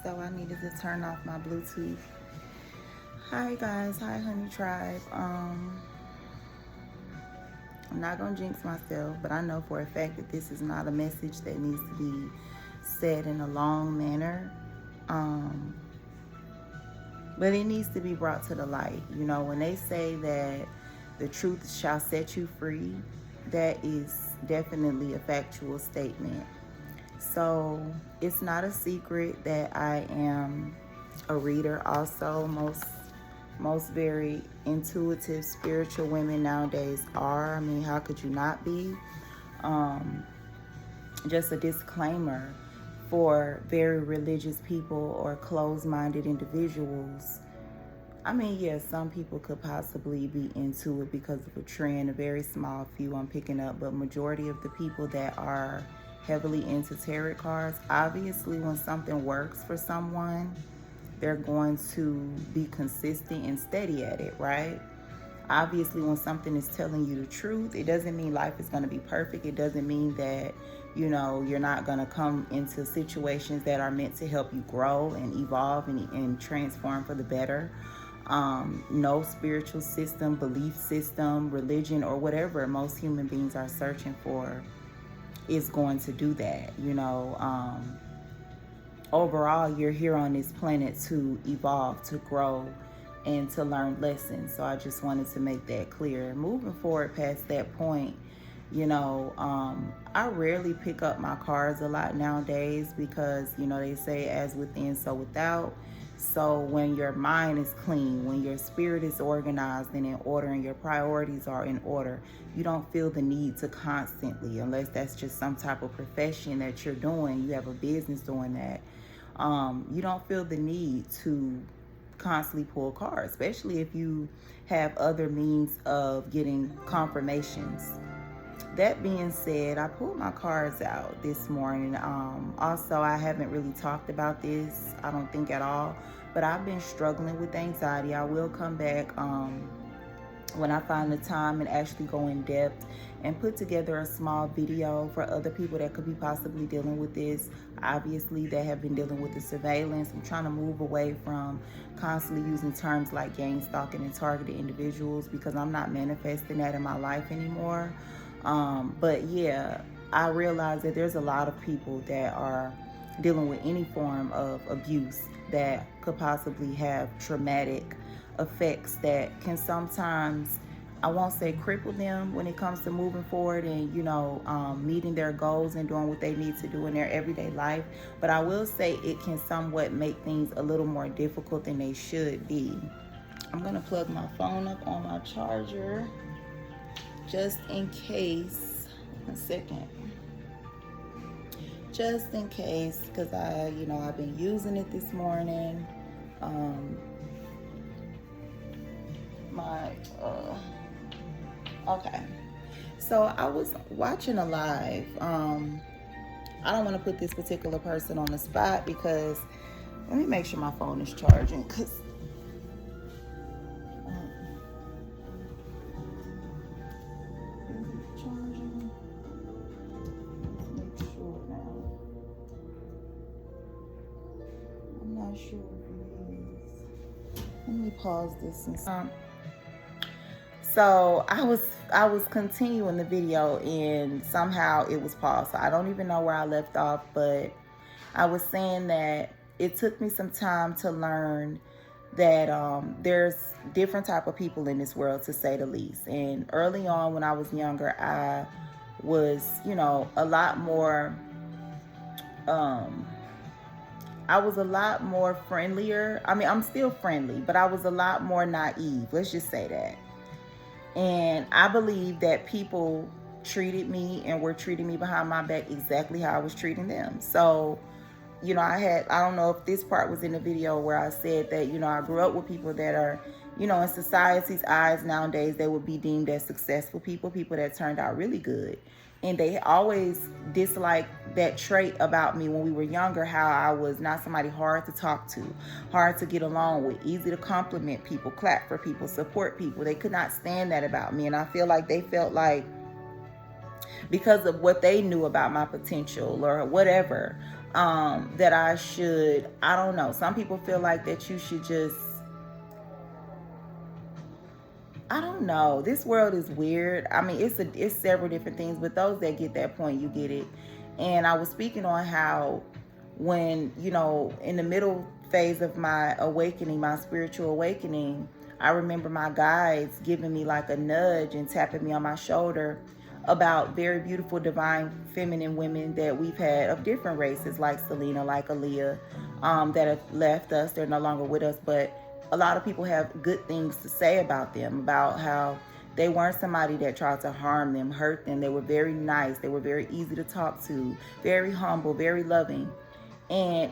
So I needed to turn off my Bluetooth. Hi guys, hi Honey Tribe. I'm not gonna jinx myself, but I know for a fact that this is not a message that needs to be said in a long manner. Um, but it needs to be brought to the light. You know, when they say that the truth shall set you free, that is definitely a factual statement. So it's not a secret that I am a reader. Also, most very intuitive spiritual women nowadays are. I mean, how could you not be? Um, just a disclaimer for very religious people or closed-minded individuals. I mean, yes, some people could possibly be into it because of a trend, a very small few I'm picking up, but majority of the people that are heavily into tarot cards, obviously when something works for someone, they're going to be consistent and steady at it, right? Obviously, when something is telling you the truth, it doesn't mean life is going to be perfect. It doesn't mean that, you're not going to come into situations that are meant to help you grow and evolve and transform for the better. No spiritual system, belief system, religion, or whatever most human beings are searching for is going to do that. Overall, you're here on this planet to evolve, to grow, and to learn lessons. So I just wanted to make that clear. Moving forward past that point, I rarely pick up my cards a lot nowadays because, they say as within, so without. So when your mind is clean, when your spirit is organized and in order and your priorities are in order, you don't feel the need to constantly, unless that's just some type of profession that you're doing, you have a business doing that, you don't feel the need to constantly pull cards, especially if you have other means of getting confirmations. That being said, I pulled my cards out this morning. Also, I haven't really talked about this, I don't think at all, but I've been struggling with anxiety. I will come back when I find the time and actually go in depth and put together a small video for other people that could be possibly dealing with this. Obviously, that have been dealing with the surveillance. I'm trying to move away from constantly using terms like gang stalking and targeted individuals because I'm not manifesting that in my life anymore. But yeah, I realize that there's a lot of people that are dealing with any form of abuse that could possibly have traumatic effects that can sometimes, I won't say cripple them when it comes to moving forward and, meeting their goals and doing what they need to do in their everyday life. But I will say it can somewhat make things a little more difficult than they should be. I'm going to plug my phone up on my charger just in case. A second. Just in case, because I've been using it this morning. Okay. So I was watching a live. I don't want to put this particular person on the spot because let me make sure my phone is charging because sure if it is. Let me pause this and so I was continuing the video and somehow it was paused. So I don't even know where I left off, but I was saying that it took me some time to learn that there's different type of people in this world, to say the least. And early on when I was younger, I was, a lot more I was a lot more friendlier. I mean, I'm still friendly, but I was a lot more naive. Let's just say that. And I believe that people treated me and were treating me behind my back exactly how I was treating them. So, I don't know if this part was in the video where I said that, I grew up with people that are, in society's eyes nowadays, they would be deemed as successful people that turned out really good. And they always disliked that trait about me when we were younger, how I was not somebody hard to talk to, hard to get along with, easy to compliment people, clap for people, support people. They could not stand that about me. And I feel like they felt like because of what they knew about my potential or whatever. That I should, I don't know. Some people feel like that you should just, I don't know. This world is weird. I mean, it's several different things, but those that get that point, you get it. And I was speaking on how when, in the middle phase of my awakening, my spiritual awakening, I remember my guides giving me like a nudge and tapping me on my shoulder about very beautiful, divine, feminine women that we've had of different races, like Selena, like Aaliyah, that have left us. They're no longer with us, but a lot of people have good things to say about them, about how they weren't somebody that tried to harm them, hurt them. They were very nice. They were very easy to talk to, very humble, very loving. And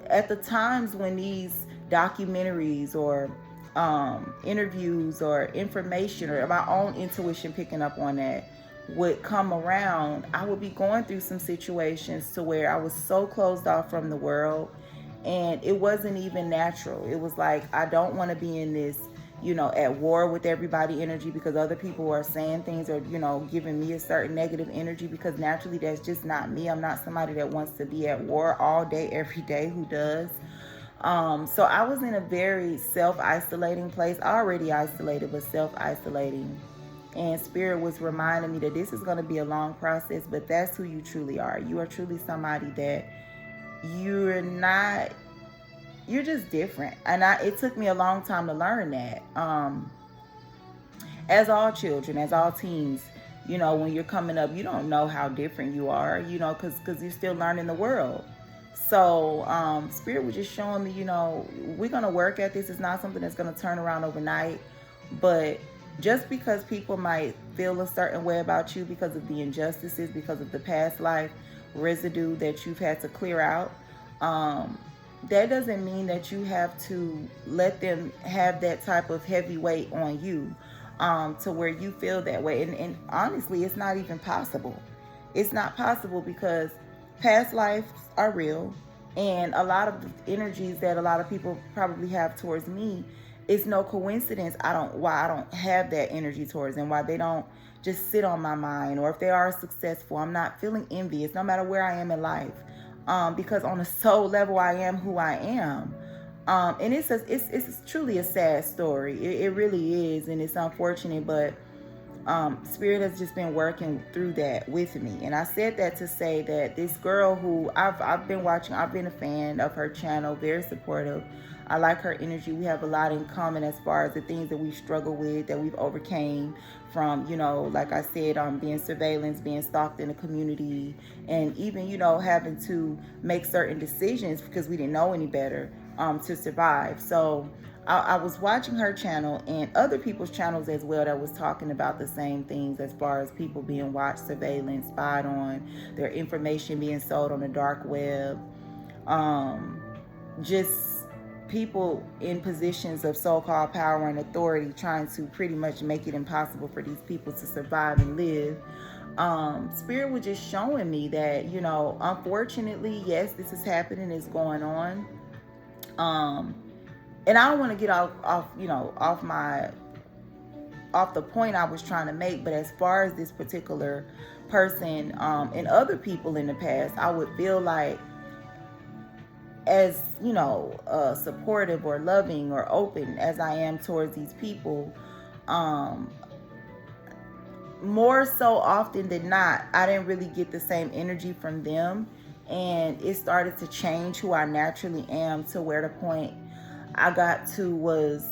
at the times when these documentaries or interviews or information or my own intuition picking up on that would come around, I would be going through some situations to where I was so closed off from the world, and it wasn't even natural. It was like, I don't want to be in this, at war with everybody energy because other people are saying things or, giving me a certain negative energy, because naturally that's just not me. I'm not somebody that wants to be at war all day, every day. Who does? So I was in a very self-isolating place, already isolated, but self-isolating. And Spirit was reminding me that this is going to be a long process, but that's who you truly are. You are truly somebody that you're not, you're just different. And it took me a long time to learn that. As all children, as all teens, when you're coming up, you don't know how different you are, because you're still learning the world. So Spirit was just showing me, we're going to work at this. It's not something that's going to turn around overnight, but just because people might feel a certain way about you because of the injustices, because of the past life residue that you've had to clear out, that doesn't mean that you have to let them have that type of heavy weight on you, to where you feel that way. And honestly, it's not even possible. It's not possible because past lives are real, and a lot of the energies that a lot of people probably have towards me, it's no coincidence why I don't have that energy towards them, why they don't just sit on my mind. Or if they are successful, I'm not feeling envious no matter where I am in life, because on a soul level I am who I am. And it's truly a sad story. It really is, and it's unfortunate, but Spirit has just been working through that with me. And I said that to say that this girl who I've been watching, I've been a fan of her channel, very supportive. I like her energy. We have a lot in common as far as the things that we struggle with, that we've overcame from, like I said, being surveillance, being stalked in the community, and even, having to make certain decisions because we didn't know any better, to survive. So I was watching her channel and other people's channels as well that was talking about the same things, as far as people being watched, surveillance, spied on, their information being sold on the dark web, just people in positions of so-called power and authority trying to pretty much make it impossible for these people to survive and live. Spirit was just showing me that, unfortunately, yes, this is happening, it's going on. And I don't want to get off the point I was trying to make, but as far as this particular person, and other people in the past, I would feel like, as supportive or loving or open as I am towards these people, more so often than not, I didn't really get the same energy from them, and it started to change who I naturally am, to where the point I got to was,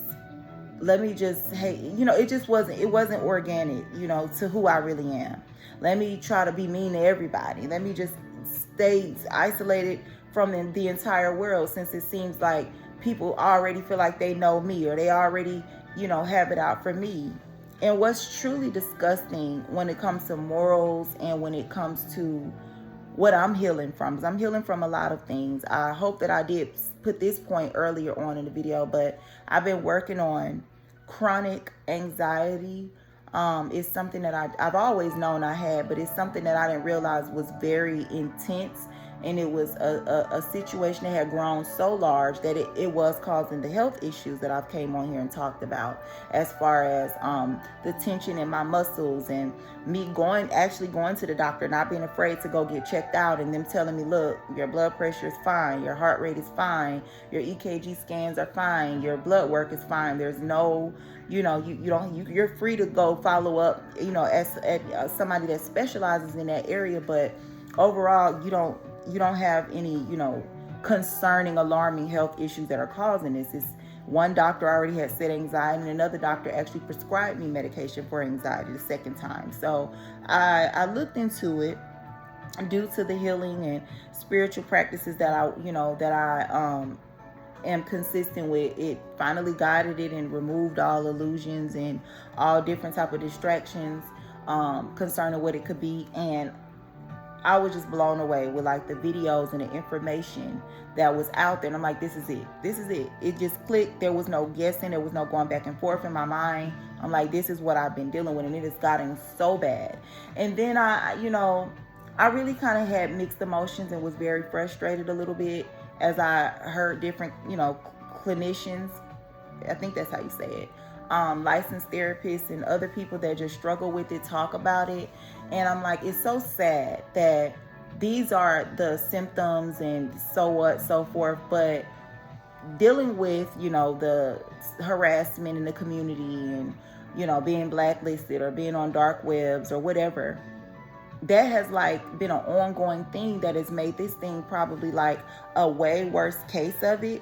let me just, hey, it wasn't organic, to who I really am. Let me try to be mean to everybody. Let me just stay isolated from the entire world, since it seems like people already feel like they know me, or they already, have it out for me. And what's truly disgusting when it comes to morals and when it comes to what I'm healing from, because I'm healing from a lot of things. I hope that I did put this point earlier on in the video, but I've been working on chronic anxiety. It's something that I've always known I had, but it's something that I didn't realize was very intense and it was a situation that had grown so large that it was causing the health issues that I've came on here and talked about, as far as the tension in my muscles, and me actually going to the doctor, not being afraid to go get checked out, and them telling me, look, your blood pressure is fine, your heart rate is fine, your EKG scans are fine, your blood work is fine, there's no, you're free to go follow up, as somebody that specializes in that area, but overall you don't have any, concerning, alarming health issues that are causing this. It's one doctor already had said anxiety, and another doctor actually prescribed me medication for anxiety the second time. So I looked into it due to the healing and spiritual practices that I am consistent with. It finally guided it and removed all illusions and all different type of distractions concerning what it could be. And I was just blown away with like the videos and the information that was out there. And I'm like, this is it. It just clicked. There was no guessing. There was no going back and forth in my mind. I'm like, this is what I've been dealing with, and it has gotten so bad. And then I really kind of had mixed emotions and was very frustrated a little bit as I heard different, clinicians, I think that's how you say it, licensed therapists and other people that just struggle with it talk about it. And I'm like, it's so sad that these are the symptoms and so what, so forth, but dealing with, the harassment in the community and, being blacklisted or being on dark webs or whatever, that has like been an ongoing thing that has made this thing probably like a way worse case of it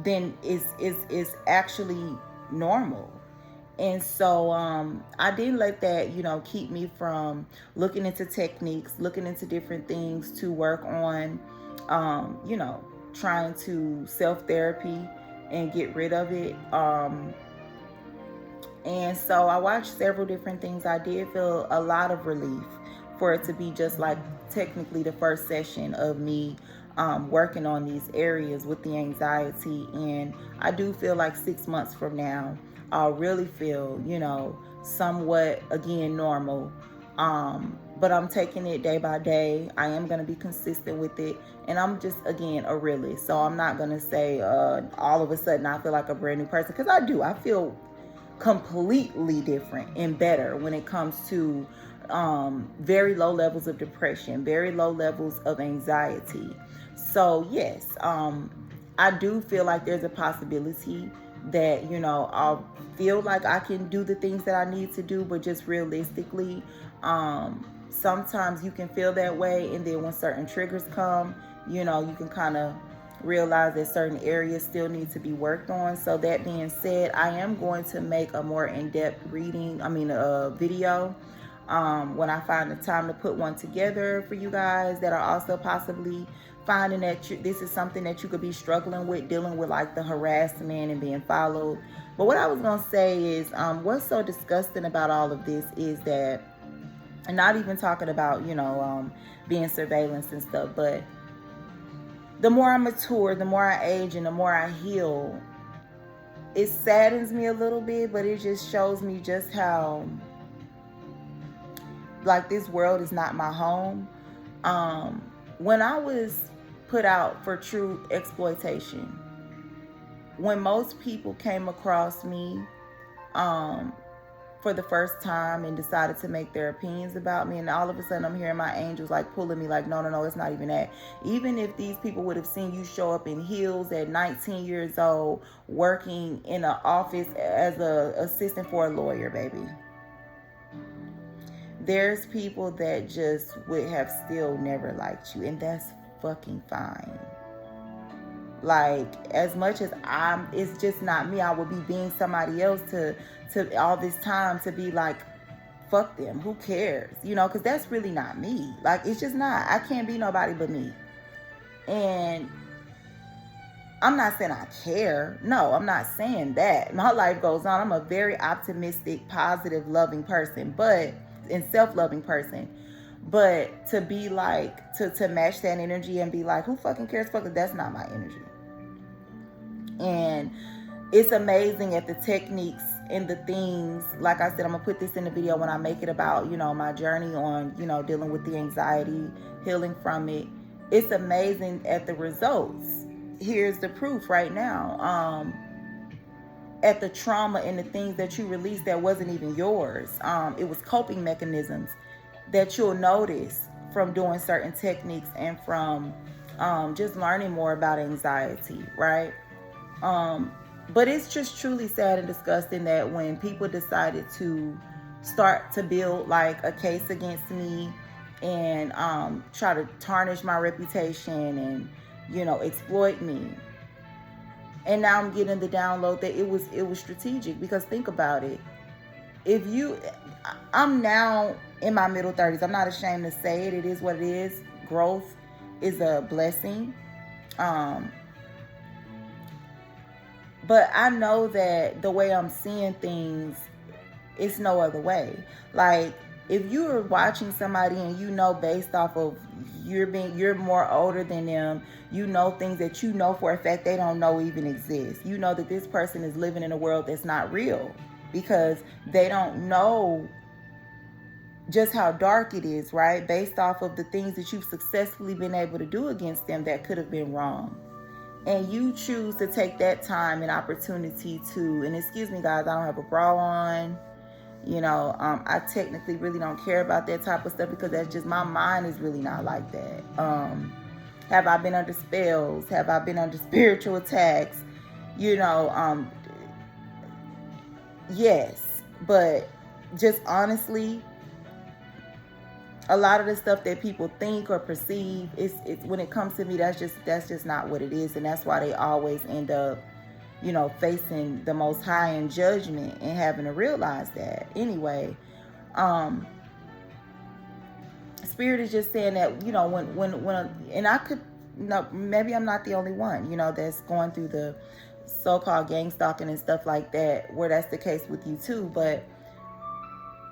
than is actually normal. And so I didn't let that, keep me from looking into techniques, looking into different things to work on, trying to self-therapy and get rid of it. And so I watched several different things. I did feel a lot of relief for it to be just like technically the first session of me working on these areas with the anxiety. And I do feel like 6 months from now, I'll really feel, somewhat again normal. But I'm taking it day by day. I am going to be consistent with it. And I'm just, again, a realist. So I'm not going to say all of a sudden I feel like a brand new person. Because I do. I feel completely different and better when it comes to very low levels of depression, very low levels of anxiety. So yes, I do feel like there's a possibility that, I'll feel like I can do the things that I need to do, but just realistically, sometimes you can feel that way. And then when certain triggers come, you can kind of realize that certain areas still need to be worked on. So that being said, I am going to make a more in-depth video when I find the time to put one together for you guys that are also possibly finding that this is something that you could be struggling with, dealing with like the harassment and being followed. But what I was going to say is what's so disgusting about all of this is that, and not even talking about, being surveillance and stuff, but the more I mature, the more I age, and the more I heal, it saddens me a little bit, but it just shows me just how like this world is not my home. When I was put out for true exploitation, when most people came across me for the first time and decided to make their opinions about me, and all of a sudden I'm hearing my angels like pulling me like, no, it's not even that. Even if these people would have seen you show up in heels at 19 years old working in an office as a assistant for a lawyer, baby, there's people that just would have still never liked you, and that's fucking fine. Like, as much as it's just not me, I would be being somebody else to all this time to be like, fuck them, who cares? Because that's really not me. Like, it's just not. I can't be nobody but me. And I'm not saying I care. No, I'm not saying that. My life goes on. I'm a very optimistic, positive, loving person, and self-loving person. But to be like, to match that energy and be like, who fucking cares? Fuck it, that's not my energy. And it's amazing at the techniques and the things. Like I said, I'm gonna put this in the video when I make it about, my journey on, dealing with the anxiety, healing from it, it's amazing at the results. Here's the proof right now. At the trauma and the things that you released that wasn't even yours. It was coping mechanisms that you'll notice from doing certain techniques and from just learning more about anxiety, right? But it's just truly sad and disgusting that when people decided to start to build like a case against me and try to tarnish my reputation and, you know, exploit me. And now I'm getting the download that it was strategic, because think about it. I'm now in my middle 30s. I'm not ashamed to say it. It is what it is. Growth is a blessing. But I know that the way I'm seeing things, it's no other way. Like, if you are watching somebody and you know based off of you're more older than them, you know things that you know for a fact they don't know even exist. You know that this person is living in a world that's not real because they don't know just how dark it is, right? Based off of the things that you've successfully been able to do against them that could have been wrong. And you choose to take that time and opportunity to, and excuse me guys, I don't have a bra on. You know, I technically really don't care about that type of stuff because that's just, my mind is really not like that. Have I been under spells? Have I been under spiritual attacks? You know, yes. But just honestly, a lot of the stuff that people think or perceive, it's when it comes to me, that's just not what it is. And that's why they always end up, you know, facing the Most High in judgment and having to realize that. Anyway, Spirit is just saying that, you know, and I could, no, maybe I'm not the only one, you know, that's going through the so-called gang stalking and stuff like that, where that's the case with you too. But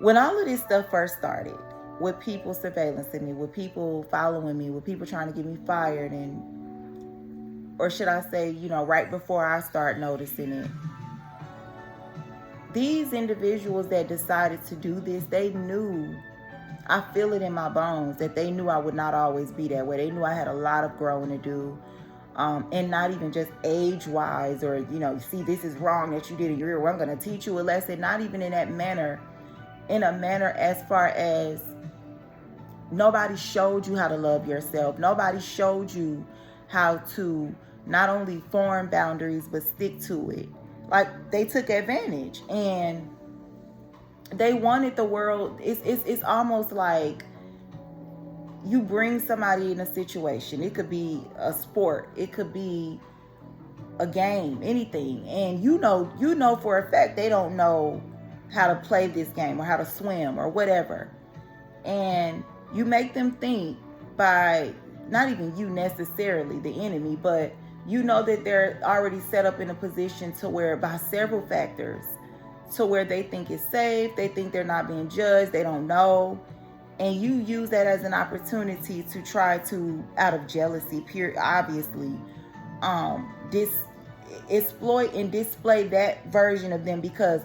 when all of this stuff first started, with people surveillancing me, with people following me, with people trying to get me fired, and, or should I say, you know, right before I start noticing it, these individuals that decided to do this, they knew, I feel it in my bones, that they knew I would not always be that way. They knew I had a lot of growing to do, and not even just age-wise, or, you know, see, this is wrong that you did in your ear, I'm going to teach you a lesson. Not even in that manner, in a manner as far as nobody showed you how to love yourself. Nobody showed you how to not only form boundaries, but stick to it. Like, they took advantage and they wanted the world. It's almost like you bring somebody in a situation. It could be a sport. It could be a game, anything. And you know for a fact they don't know how to play this game or how to swim or whatever. And you make them think, by not even you necessarily, the enemy, but you know that they're already set up in a position to where, by several factors, to where they think it's safe, they think they're not being judged, they don't know. And you use that as an opportunity to try to, out of jealousy, obviously, exploit and display that version of them, because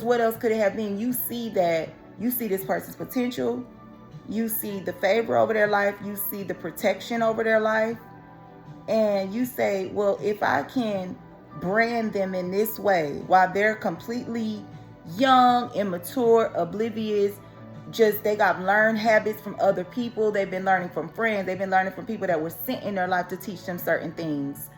what else could it have been? You see this person's potential. You see the favor over their life. You see the protection over their life. And you say, well, if I can brand them in this way while they're completely young, immature, oblivious, just they got learned habits from other people. They've been learning from friends. They've been learning from people that were sent in their life to teach them certain things.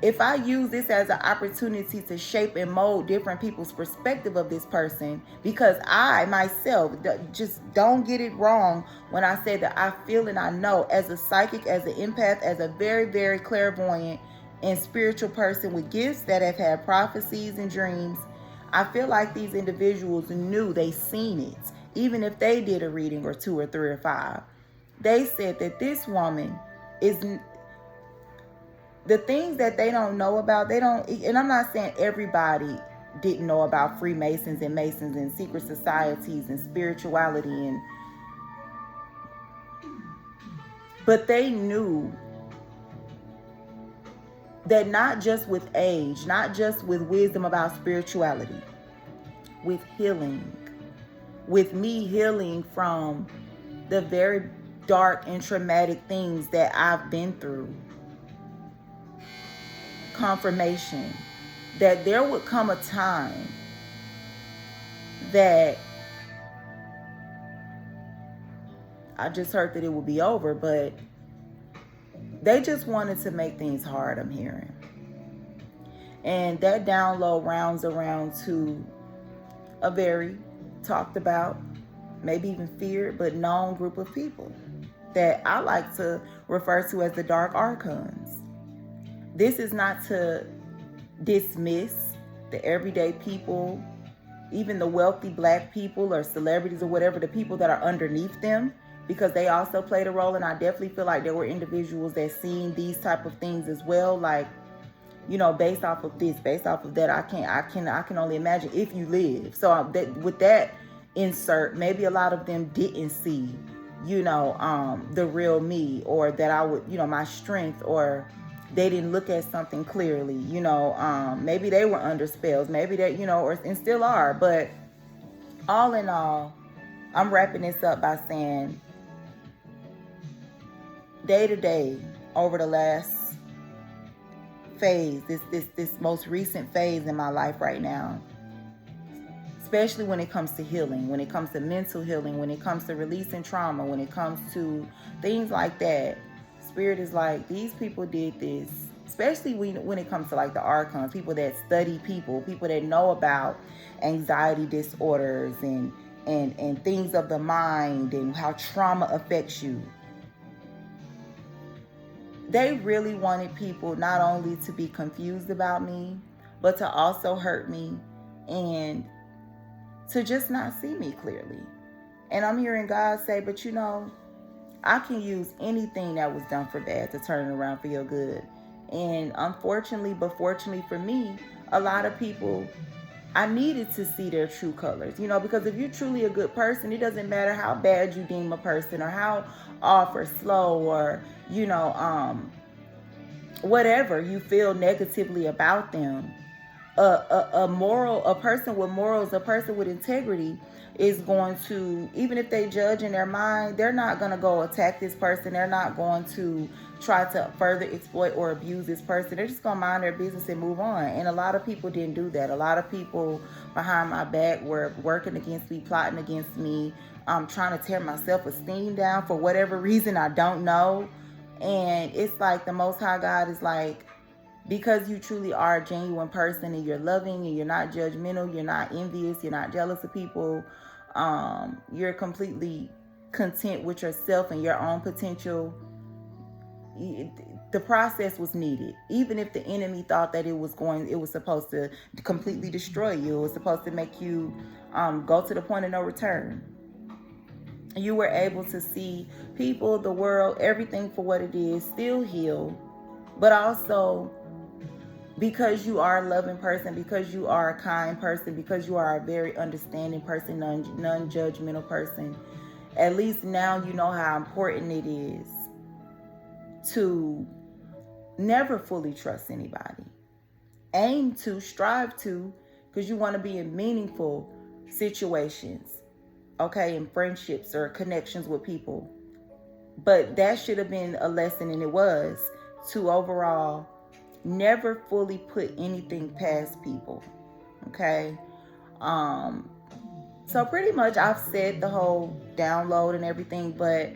If I use this as an opportunity to shape and mold different people's perspective of this person, because I myself, just don't get it wrong when I say that I feel and I know, as a psychic, as an empath, as a very, very clairvoyant and spiritual person with gifts that have had prophecies and dreams, I feel like these individuals knew, they seen it. Even if they did a reading or 2 or 3 or 5, they said that this woman is... The things that they don't know about, they don't, and I'm not saying everybody didn't know about Freemasons and Masons and secret societies and spirituality, but they knew that not just with age, not just with wisdom about spirituality, with healing, with me healing from the very dark and traumatic things that I've been through. Confirmation that there would come a time that I just heard that it would be over, but they just wanted to make things hard, I'm hearing. And that download rounds around to a very talked about, maybe even feared, but known group of people that I like to refer to as the dark archons. This is not to dismiss the everyday people, even the wealthy black people or celebrities or whatever, the people that are underneath them, because they also played a role. And I definitely feel like there were individuals that seen these type of things as well. Like, you know, based off of this, based off of that, I can only imagine if you live. So with that insert, maybe a lot of them didn't see, you know, the real me, or that I would, you know, my strength, or they didn't look at something clearly, you know, maybe they were under spells, maybe they, you know, and still are. But all in all, I'm wrapping this up by saying, day to day, over the last phase, this most recent phase in my life right now, especially when it comes to healing, when it comes to mental healing, when it comes to releasing trauma, when it comes to things like that, Spirit is like, these people did this, especially when it comes to like the archons, people that study people that know about anxiety disorders and things of the mind and how trauma affects you. They really wanted people not only to be confused about me, but to also hurt me and to just not see me clearly. And I'm hearing God say, but you know, I can use anything that was done for bad to turn it around for your good. And unfortunately, but fortunately for me, a lot of people, I needed to see their true colors, you know, because if you're truly a good person, it doesn't matter how bad you deem a person or how off or slow or, you know, whatever you feel negatively about them. A person with morals, a person with integrity is going to, even if they judge in their mind, they're not going to go attack this person. They're not going to try to further exploit or abuse this person. They're just going to mind their business and move on. And a lot of people didn't do that. A lot of people behind my back were working against me, plotting against me, trying to tear my self-esteem down for whatever reason, I don't know. And it's like the Most High God is like, because you truly are a genuine person and you're loving and you're not judgmental, you're not envious, you're not jealous of people, you're completely content with yourself and your own potential. The process was needed. Even if the enemy thought that it was supposed to completely destroy you, it was supposed to make you go to the point of no return. You were able to see people, the world, everything for what it is, still heal, but also because you are a loving person, because you are a kind person, because you are a very understanding person, non-judgmental person, at least now you know how important it is to never fully trust anybody. Aim to, strive to, because you want to be in meaningful situations, okay, in friendships or connections with people. But that should have been a lesson, and it was, to overall never fully put anything past people, okay? So pretty much I've said the whole download and everything, but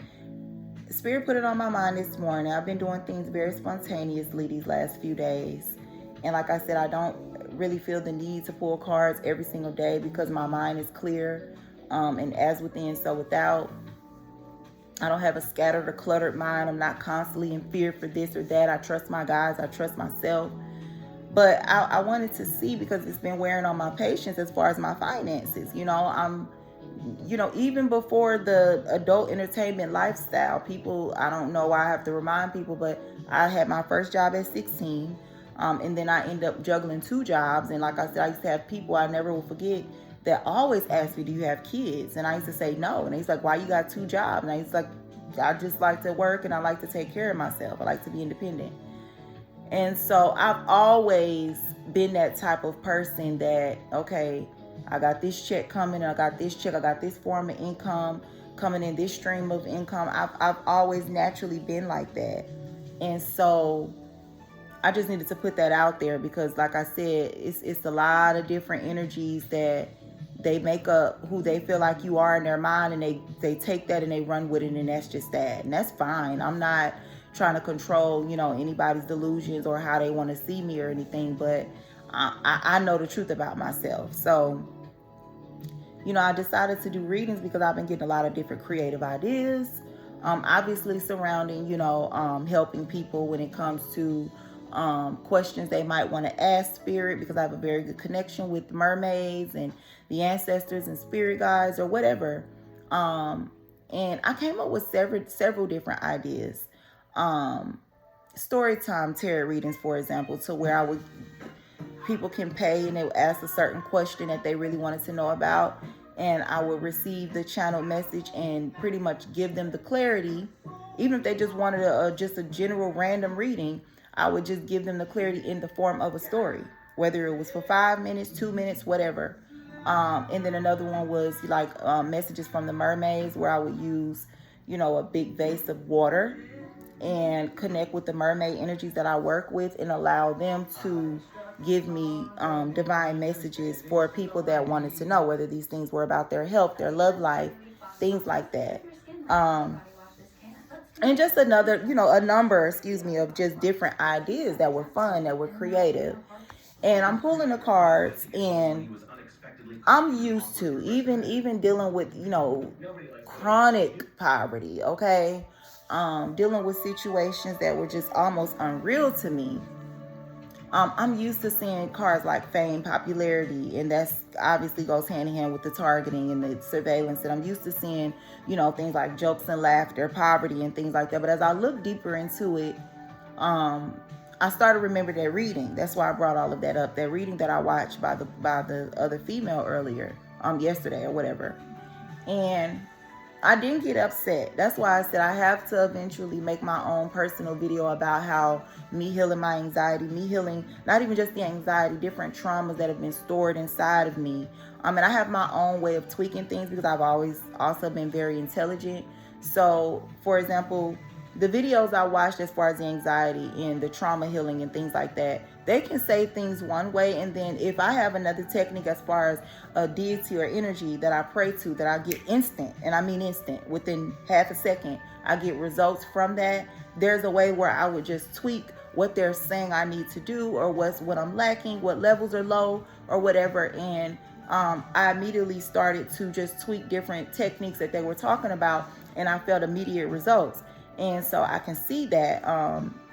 Spirit put it on my mind this morning. I've been doing things very spontaneously these last few days. And like I said, I don't really feel the need to pull cards every single day because my mind is clear. And as within, so without. I don't have a scattered or cluttered mind. I'm not constantly in fear for this or that. I trust my guys. I trust myself. But I wanted to see, because it's been wearing on my patience as far as my finances. You know, even before the adult entertainment lifestyle, people, I don't know why I have to remind people, but I had my first job at 16. And then I ended up juggling 2 jobs. And like I said, I used to have people I never will forget that always ask me, do you have kids? And I used to say no. And he's like, why you got 2 jobs? And I was like, I just like to work and I like to take care of myself. I like to be independent. And so I've always been that type of person that, okay, I got this check coming, I got this check, I got this form of income coming in this stream of income. I've always naturally been like that. And so I just needed to put that out there because, like I said, it's a lot of different energies that they make up who they feel like you are in their mind, and they take that and they run with it, and that's just that. And that's fine. I'm not trying to control, anybody's delusions or how they want to see me or anything, but I know the truth about myself. So, I decided to do readings because I've been getting a lot of different creative ideas. Obviously surrounding, helping people when it comes to questions they might want to ask spirit, because I have a very good connection with mermaids and the ancestors and spirit guides or whatever. And I came up with several different ideas. Story time tarot readings, for example, to where people can pay and they would ask a certain question that they really wanted to know about, and I would receive the channeled message and pretty much give them the clarity. Even if they just wanted just a general random reading, I would just give them the clarity in the form of a story, whether it was for 5 minutes, 2 minutes, whatever. And then another one was like messages from the mermaids, where I would use, a big vase of water and connect with the mermaid energies that I work with and allow them to give me divine messages for people that wanted to know whether these things were about their health, their love life, things like that. And just a number, of just different ideas that were fun, that were creative. And I'm pulling the cards, and I'm used to even dealing with, chronic poverty, okay? Dealing with situations that were just almost unreal to me. I'm used to seeing cards like fame, popularity, and that's obviously goes hand in hand with the targeting and the surveillance. And I'm used to seeing, things like jokes and laughter, poverty, and things like that. But as I look deeper into it, I started to remember that reading. That's why I brought all of that up. That reading that I watched by the other female earlier, yesterday or whatever. And I didn't get upset. That's why I said I have to eventually make my own personal video about how me healing my anxiety, me healing not even just the anxiety, different traumas that have been stored inside of me. And I have my own way of tweaking things because I've always also been very intelligent. So, for example, the videos I watched as far as the anxiety and the trauma healing and things like that, they can say things one way, and then if I have another technique as far as a deity or energy that I pray to, that I get instant, and I mean instant, within half a second, I get results from that. There's a way where I would just tweak what they're saying I need to do, or what I'm lacking, what levels are low, or whatever, and I immediately started to just tweak different techniques that they were talking about, and I felt immediate results. And so I can see that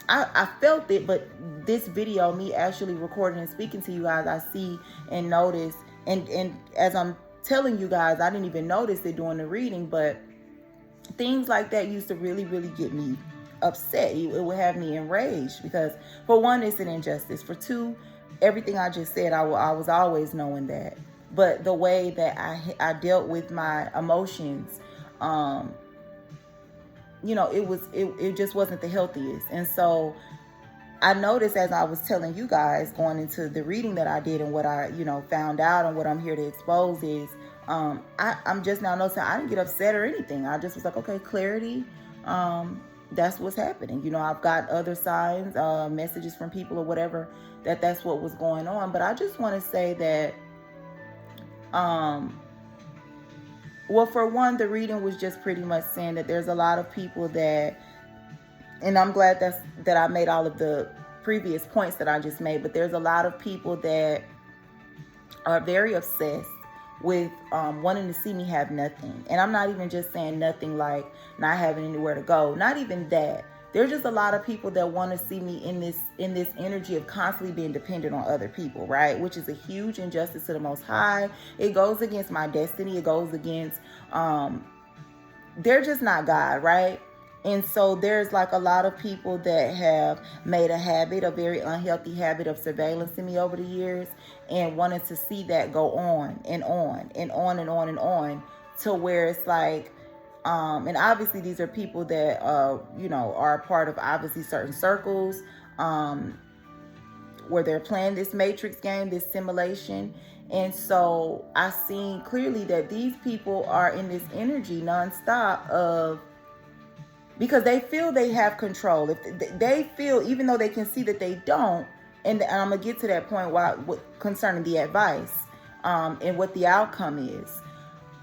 I felt it, but this video, me actually recording and speaking to you guys, I see and notice, and as I'm telling you guys, I didn't even notice it during the reading, but things like that used to really, really get me upset. It would have me enraged because, for one, it's an injustice. For two, everything I just said, I was always knowing that. But the way that I dealt with my emotions, it just wasn't the healthiest. And so I noticed, as I was telling you guys going into the reading that I did and what I, found out and what I'm here to expose is, I'm just now noticing I didn't get upset or anything. I just was like, okay, clarity. That's what's happening. I've got other signs, messages from people or whatever, that's what was going on. But I just want to say that, well, for one, the reading was just pretty much saying that there's a lot of people that, and I'm glad that I made all of the previous points that I just made, but there's a lot of people that are very obsessed with wanting to see me have nothing. And I'm not even just saying nothing like not having anywhere to go. Not even that. There's just a lot of people that want to see me in this energy of constantly being dependent on other people, right? Which is a huge injustice to the Most High. It goes against my destiny. It goes against, they're just not God, right? And so there's like a lot of people that have made a very unhealthy habit of surveillance in me over the years, and wanted to see that go on and on and on and on and on, to where it's like, and obviously these are people that, are a part of obviously certain circles, where they're playing this matrix game, this simulation. And so I seen clearly that these people are in this energy nonstop of, because they feel they have control. If they feel, even though they can see that they don't, and I'm gonna get to that point concerning the advice, and what the outcome is.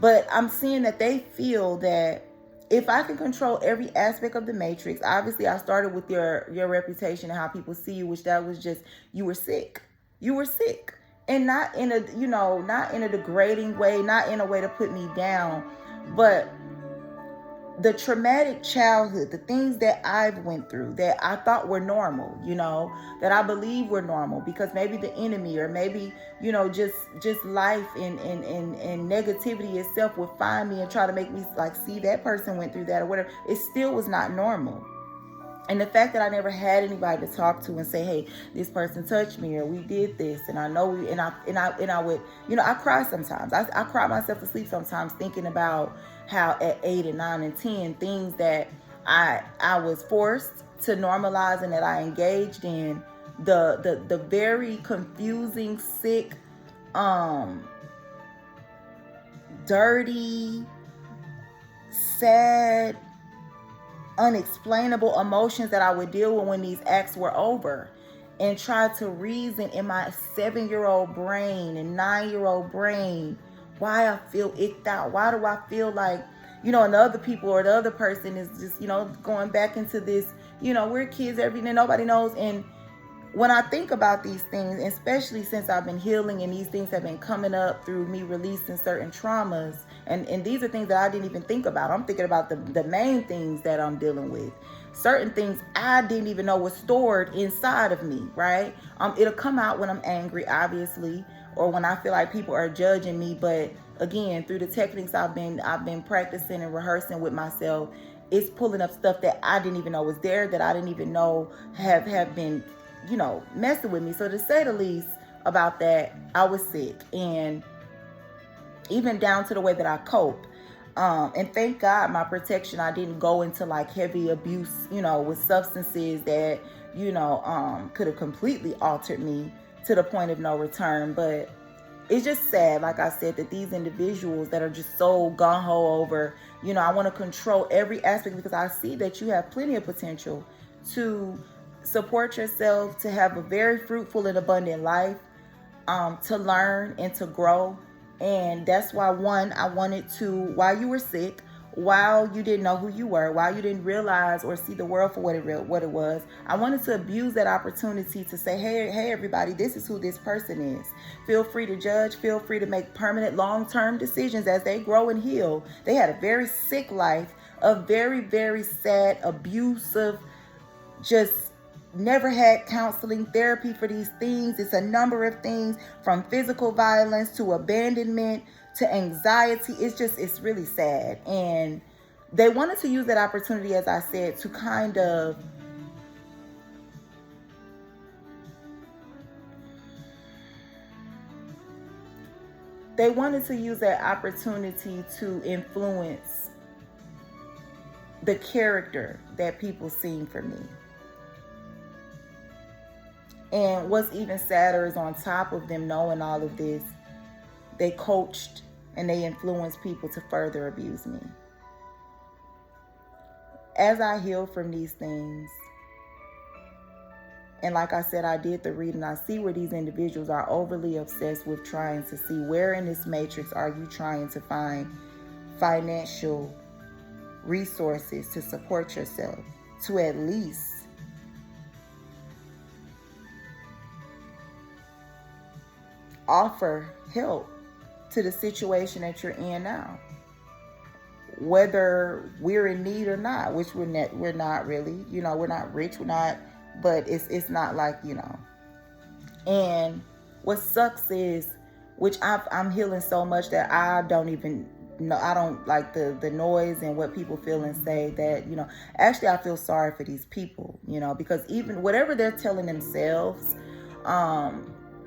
But I'm seeing that they feel that if I can control every aspect of the matrix, obviously I started with your reputation and how people see you, which that was just, you were sick. You were sick. And not in a, not in a degrading way, not in a way to put me down, but the traumatic childhood, the things that I've went through that I thought were normal, that I believe were normal, because maybe the enemy, or maybe, just life and negativity itself would find me and try to make me like, see, that person went through that or whatever. It still was not normal. And the fact that I never had anybody to talk to and say, hey, this person touched me, or we did this, and I know and I would, I cry sometimes. I cry myself to sleep sometimes, thinking about how at 8 and 9 and 10, things that I was forced to normalize and that I engaged in, the very confusing, sick, dirty, sad, unexplainable emotions that I would deal with when these acts were over, and try to reason in my 7-year-old brain and 9-year-old brain why I feel icked out. Why do I feel like, and the other people or the other person is just, going back into this, we're kids, everything, nobody knows. And when I think about these things, especially since I've been healing and these things have been coming up through me releasing certain traumas, and these are things that I didn't even think about. I'm thinking about the main things that I'm dealing with. Certain things I didn't even know was stored inside of me, right? It'll come out when I'm angry, obviously, or when I feel like people are judging me. But again, through the techniques I've been practicing and rehearsing with myself, it's pulling up stuff that I didn't even know was there, that I didn't even know have been, messing with me. So to say the least about that, I was sick, and even down to the way that I cope. And thank God, my protection, I didn't go into like heavy abuse, with substances that, could have completely altered me to the point of no return. But it's just sad, like I said, that these individuals that are just so gung-ho over, I want to control every aspect, because I see that you have plenty of potential to support yourself, to have a very fruitful and abundant life, to learn and to grow. And that's why, one, I wanted to, while you were sick, while you didn't know who you were, while you didn't realize or see the world for what it was, I wanted to abuse that opportunity to say, hey, everybody, this is who this person is. Feel free to judge. Feel free to make permanent, long-term decisions as they grow and heal. They had a very sick life, a very, very sad, abusive, just never had counseling, therapy for these things. It's a number of things, from physical violence to abandonment to anxiety. It's really sad. And they wanted to use that opportunity, as I said, to kind of they wanted to use that opportunity to influence the character that people seen for me. And what's even sadder is, on top of them knowing all of this, they coached and they influenced people to further abuse me. As I heal from these things, and like I said, I did the reading, I see where these individuals are overly obsessed with trying to see where in this matrix are you trying to find financial resources to support yourself, to at least offer help to the situation that you're in now, whether we're in need or not, which we're not really, we're not rich, but it's not like, and what sucks is, which I'm healing so much that I don't even know, I don't like the noise and what people feel and say, that, actually I feel sorry for these people, because even whatever they're telling themselves,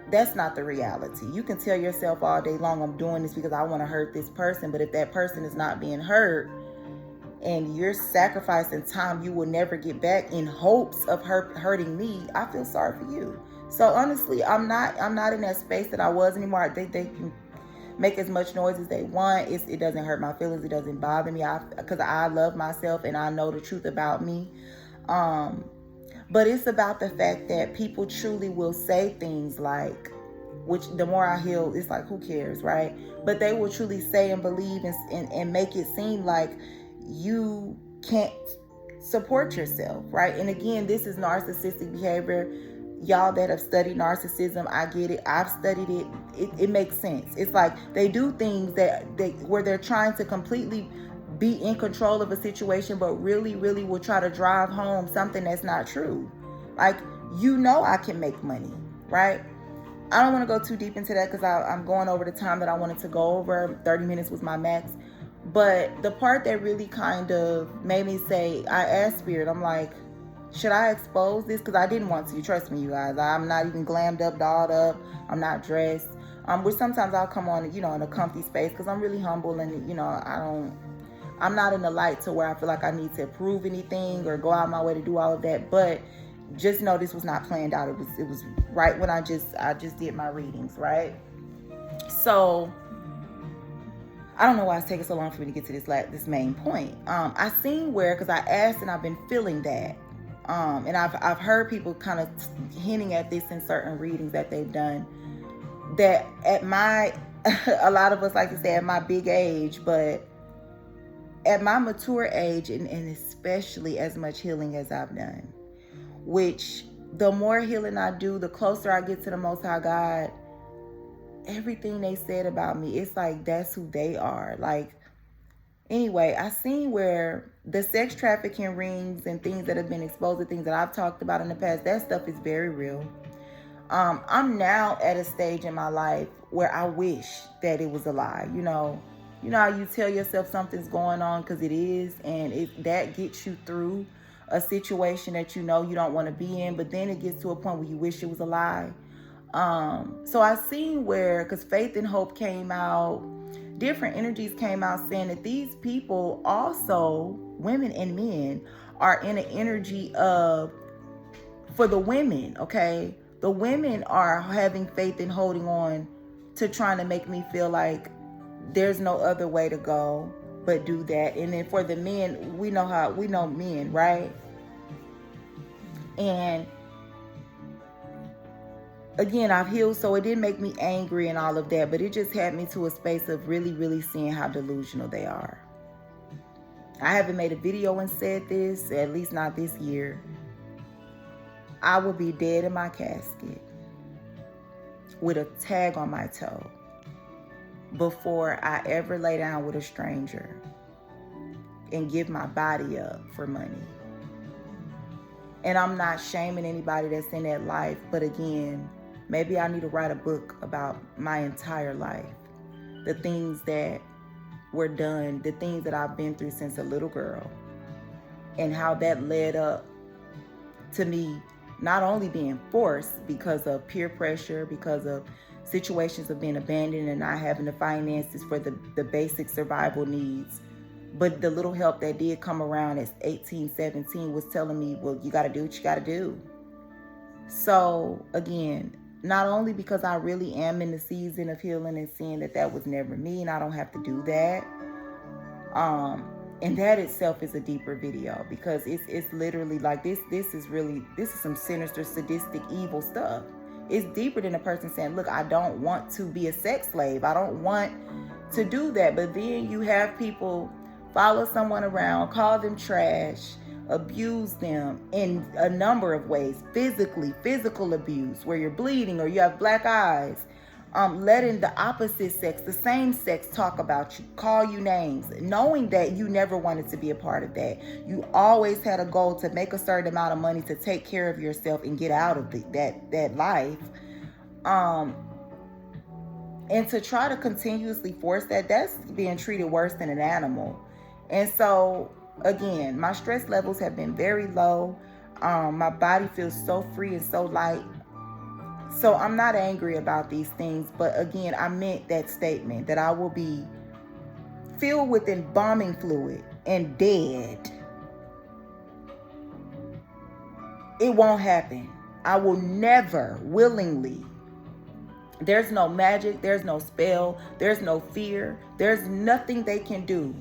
that's not the reality. You can tell yourself all day long, I'm doing this because I want to hurt this person. But if that person is not being hurt and you're sacrificing time you will never get back in hopes of hurting me, I feel sorry for you. So honestly, I'm not in that space that I was anymore. I think they can make as much noise as they want. It doesn't hurt my feelings. It doesn't bother me. Because I love myself and I know the truth about me. But it's about the fact that people truly will say things like, which the more I heal, it's like, who cares, right? But they will truly say and believe and make it seem like you can't support yourself, right? And again, this is narcissistic behavior. Y'all that have studied narcissism, I get it. I've studied it. It makes sense. It's like they do things where they're trying to completely be in control of a situation, but really, really will try to drive home something that's not true. Like, I can make money, right? I don't want to go too deep into that because I'm going over the time that I wanted to go over. 30 minutes was my max. But the part that really kind of made me say, I asked Spirit, I'm like, should I expose this? Because I didn't want to. Trust me, you guys. I'm not even glammed up, dolled up. I'm not dressed. Which sometimes I'll come on, in a comfy space because I'm really humble and, I'm not in the light to where I feel like I need to prove anything or go out my way to do all of that. But just know this was not planned out. It was right when I just did my readings, right? So I don't know why it's taking so long for me to get to this main point. I seen where, because I asked and I've been feeling that. And I've heard people kind of hinting at this in certain readings that they've done, that at my a lot of us like to say at my big age, but at my mature age, and especially as much healing as I've done, which the more healing I do, the closer I get to the Most High God, everything they said about me, it's like that's who they are. Like, anyway, I seen where the sex trafficking rings and things that have been exposed to things that I've talked about in the past, that stuff is very real. I'm now at a stage in my life where I wish that it was a lie. You know how you tell yourself something's going on because it is, and that gets you through a situation that you don't want to be in, but then it gets to a point where you wish it was a lie. So I seen where, because Faith and Hope came out, different energies came out saying that these people also, women and men, are in an energy of, for the women, okay? The women are having faith and holding on to trying to make me feel like there's no other way to go but do that. And then for the men, we know men, right? And again, I've healed, so it didn't make me angry and all of that, but it just had me to a space of really, really seeing how delusional they are. I haven't made a video and said this, at least not this year. I will be dead in my casket with a tag on my toe before I ever lay down with a stranger and give my body up for money. And I'm not shaming anybody that's in that life, but again, maybe I need to write a book about my entire life. The things that were done, the things that I've been through since a little girl, and how that led up to me not only being forced because of peer pressure, because of situations of being abandoned and not having the finances for the basic survival needs, but the little help that did come around at 18, 17 was telling me, well, you got to do what you got to do. So again, not only because I really am in the season of healing and seeing that was never me and I don't have to do that. And that itself is a deeper video, because it's literally like this is some sinister, sadistic, evil stuff. It's deeper than a person saying, look, I don't want to be a sex slave. I don't want to do that. But then you have people follow someone around, call them trash, abuse them in a number of ways. Physical abuse, where you're bleeding or you have black eyes. Letting the opposite sex, the same sex, talk about you, call you names, knowing that you never wanted to be a part of that. You always had a goal to make a certain amount of money to take care of yourself and get out of that life. And to try to continuously force that's being treated worse than an animal. And so, again, my stress levels have been very low. My body feels so free and so light. So I'm not angry about these things, but again, I meant that statement that I will be filled with embalming fluid and dead. It won't happen. I will never willingly. There's no magic, there's no spell, there's no fear, there's nothing they can do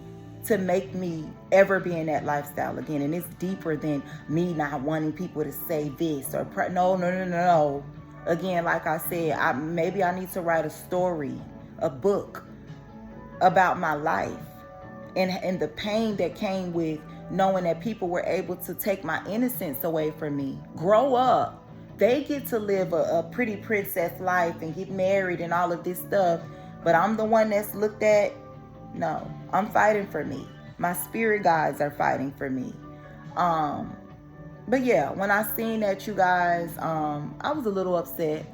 to make me ever be in that lifestyle again. And it's deeper than me not wanting people to say this or no. Again, like I said, maybe I need to write a story, a book about my life and the pain that came with knowing that people were able to take my innocence away from me. Grow up. They get to live a pretty princess life and get married and all of this stuff. But I'm the one that's looked at. No, I'm fighting for me. My spirit guides are fighting for me. But yeah, when I seen that, you guys, I was a little upset.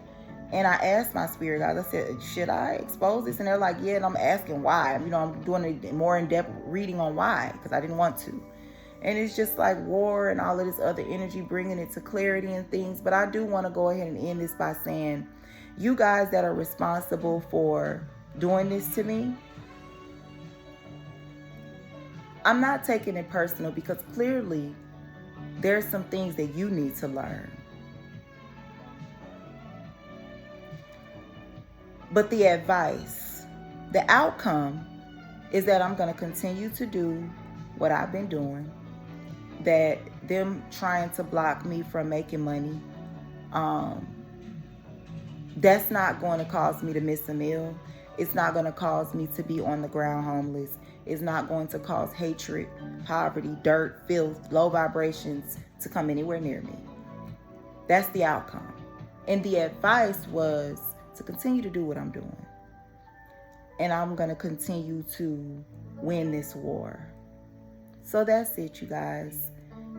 And I asked my spirit guides, I said, should I expose this? And they're like, yeah. And I'm asking why. I'm doing a more in-depth reading on why, because I didn't want to. And it's just like war and all of this other energy, bringing it to clarity and things. But I do want to go ahead and end this by saying, you guys that are responsible for doing this to me, I'm not taking it personal, because clearly there's some things that you need to learn. But the advice, the outcome is that I'm going to continue to do what I've been doing. That them trying to block me from making money, that's not going to cause me to miss a meal. It's not going to cause me to be on the ground homeless. It's not going to cause hatred, poverty, dirt, filth, low vibrations to come anywhere near me. That's the outcome. And the advice was to continue to do what I'm doing. And I'm going to continue to win this war. So that's it, you guys.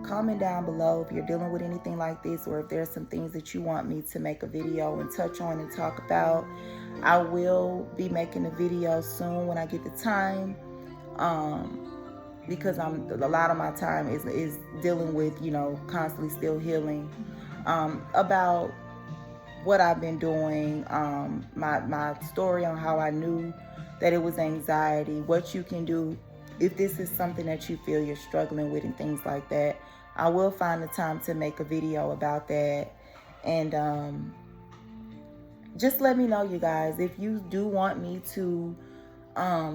Comment down below if you're dealing with anything like this, or if there's some things that you want me to make a video and touch on and talk about. I will be making a video soon when I get the time, because a lot of my time is dealing with, constantly still healing, about what I've been doing, my story on how I knew that it was anxiety, what you can do if this is something that you feel you're struggling with and things like that. I will find the time to make a video about that. And just let me know, you guys, if you do want me to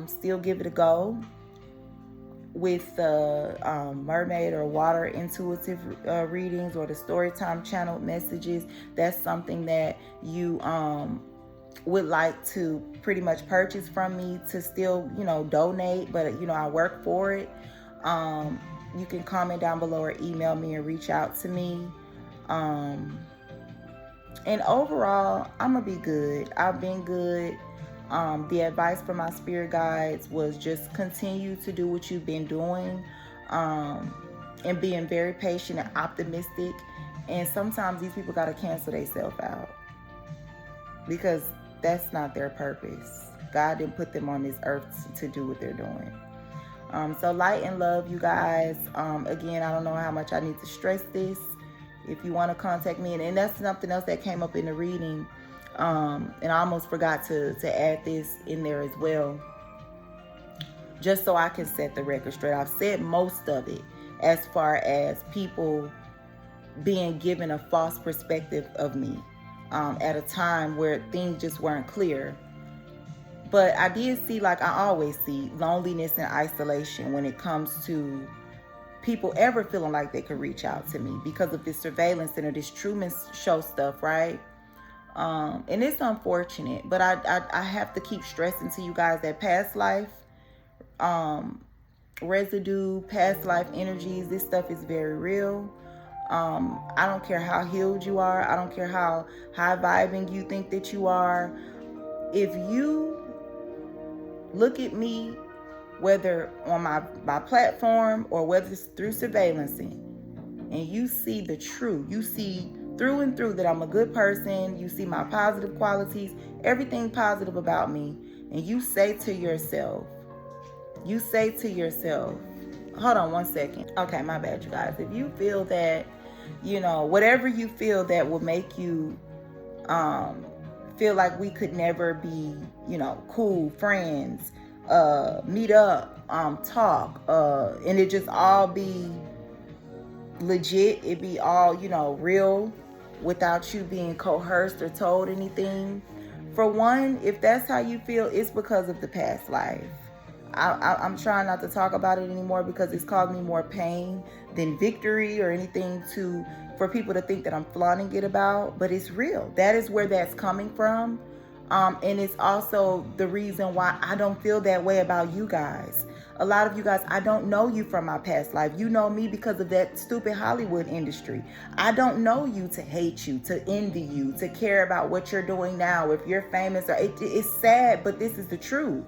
still give it a go with the mermaid or water intuitive readings, or the storytime channel messages. That's something that you would like to pretty much purchase from me to still, donate, but I work for it. You can comment down below or email me and reach out to me. And overall, I'm gonna be good. I've been good. The advice from my spirit guides was just continue to do what you've been doing, and being very patient and optimistic. And sometimes these people gotta cancel themselves out, because that's not their purpose. God didn't put them on this earth to do what they're doing. So light and love, you guys. Again, I don't know how much I need to stress this. If you want to contact me, and that's something else that came up in the reading, and I almost forgot to add this in there as well, just so I can set the record straight. I've said most of it as far as people being given a false perspective of me at a time where things just weren't clear. But I did see, like I always see, loneliness and isolation when it comes to people ever feeling like they could reach out to me because of this surveillance and this Truman Show stuff, right? And it's unfortunate, but I have to keep stressing to you guys that past life residue, past life energies, this stuff is very real. I don't care how healed you are. I don't care how high vibing you think that you are. If you look at me, whether on my platform or whether it's through surveillancing, and you see the truth, you see through and through that I'm a good person, you see my positive qualities, everything positive about me, and you say to yourself, hold on one second. Okay, my bad, you guys. If you feel that, whatever you feel that will make you feel like we could never be, cool friends, meet up, talk, and it just all be legit, it be all, real, without you being coerced or told anything. For one, if that's how you feel, it's because of the past life. I'm trying not to talk about it anymore because it's caused me more pain than victory or anything for people to think that I'm flaunting it about. But it's real. That is where that's coming from. And it's also the reason why I don't feel that way about you guys. A lot of you guys, I don't know you from my past life. You know me because of that stupid Hollywood industry. I don't know you to hate you, to envy you, to care about what you're doing now. If you're famous, it's sad, but this is the truth.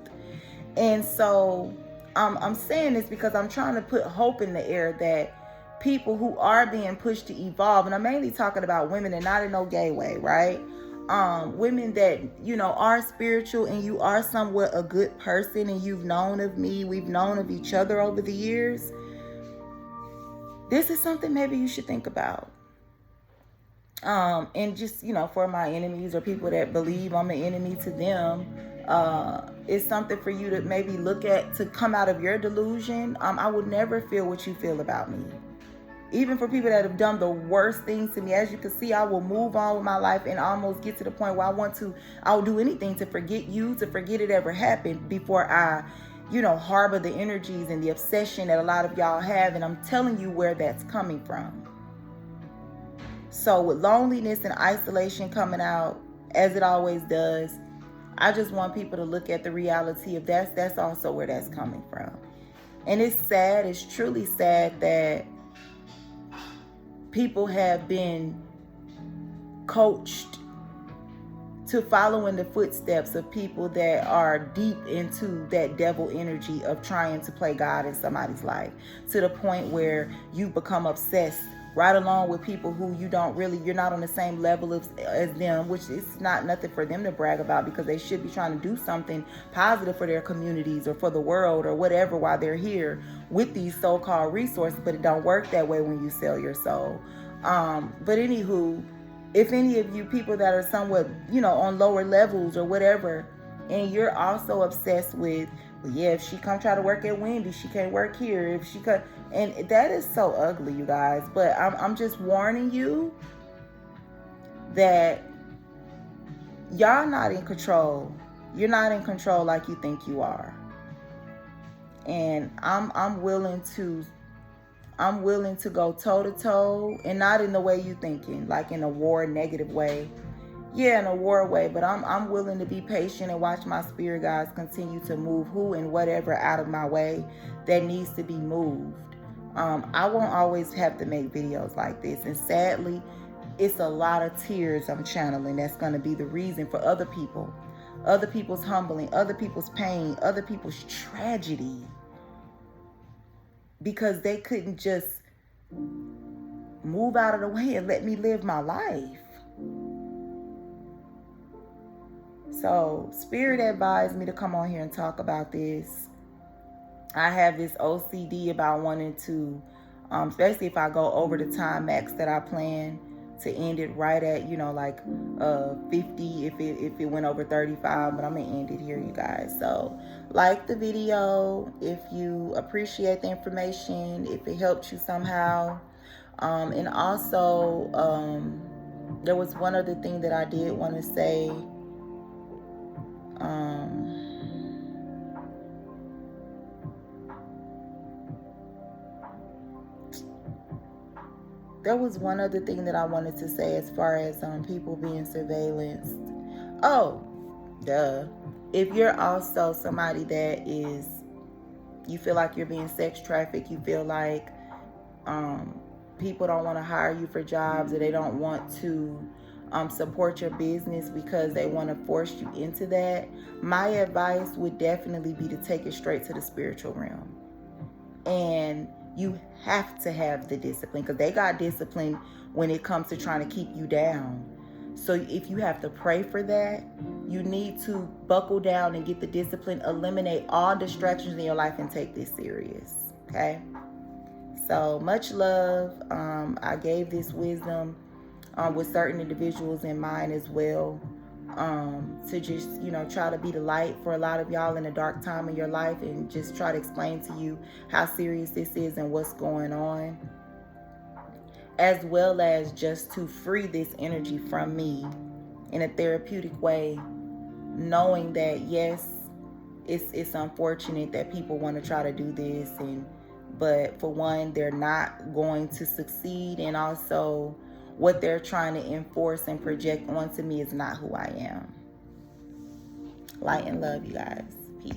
And so I'm saying this because I'm trying to put hope in the air that people who are being pushed to evolve, and I'm mainly talking about women and not in no gay way, right? Women that, are spiritual and you are somewhat a good person and you've known of me, we've known of each other over the years. This is something maybe you should think about. And just, for my enemies or people that believe I'm an enemy to them, it's something for you to maybe look at to come out of your delusion. I would never feel what you feel about me. Even for people that have done the worst things to me, as you can see, I will move on with my life and almost get to the point where I'll do anything to forget you, to forget it ever happened before I, harbor the energies and the obsession that a lot of y'all have. And I'm telling you where that's coming from. So with loneliness and isolation coming out, as it always does, I just want people to look at the reality of that's also where that's coming from. And it's sad, it's truly sad that people have been coached to follow in the footsteps of people that are deep into that devil energy of trying to play God in somebody's life, to the point where you become obsessed right along with people who you're not on the same level as them, which is not nothing for them to brag about because they should be trying to do something positive for their communities or for the world or whatever while they're here with these so-called resources, but it don't work that way when you sell your soul. But anywho, if any of you people that are somewhat, on lower levels or whatever, and you're also obsessed with, well, yeah, if she come try to work at Wendy's, she can't work here. If she could, and that is so ugly, you guys. But I'm just warning you that y'all not in control. You're not in control like you think you are. And I'm willing to go toe to toe, and not in the way you thinking, like in a war negative way. Yeah, in a war way, but I'm willing to be patient and watch my spirit guides continue to move who and whatever out of my way that needs to be moved. I won't always have to make videos like this, and sadly, it's a lot of tears I'm channeling. That's going to be the reason for other people's humbling, other people's pain, other people's tragedy, because they couldn't just move out of the way and let me live my life. So Spirit advised me to come on here and talk about this. I have this OCD about wanting to, especially if I go over the time max that I plan, to end it right at, 50 if it went over 35, but I'm gonna end it here, you guys. So like the video if you appreciate the information, if it helped you somehow. And also, there was one other thing that I did want to say. There was one other thing that I wanted to say as far as people being surveillanced. Oh, duh. If you're also somebody that you feel like you're being sex trafficked, you feel like people don't want to hire you for jobs, or they don't want to support your business because they want to force you into that, my advice would definitely be to take it straight to the spiritual realm. And you have to have the discipline, because they got discipline when it comes to trying to keep you down. So if you have to pray for that, you need to buckle down and get the discipline, eliminate all distractions in your life, and take this serious. Okay? So much love. I gave this wisdom with certain individuals in mind as well, to just, try to be the light for a lot of y'all in a dark time in your life, and just try to explain to you how serious this is and what's going on. as well as just to free this energy from me in a therapeutic way, knowing that yes, it's unfortunate that people want to try to do this, but for one, they're not going to succeed, and also what they're trying to enforce and project onto me is not who I am. Light and love, you guys. Peace.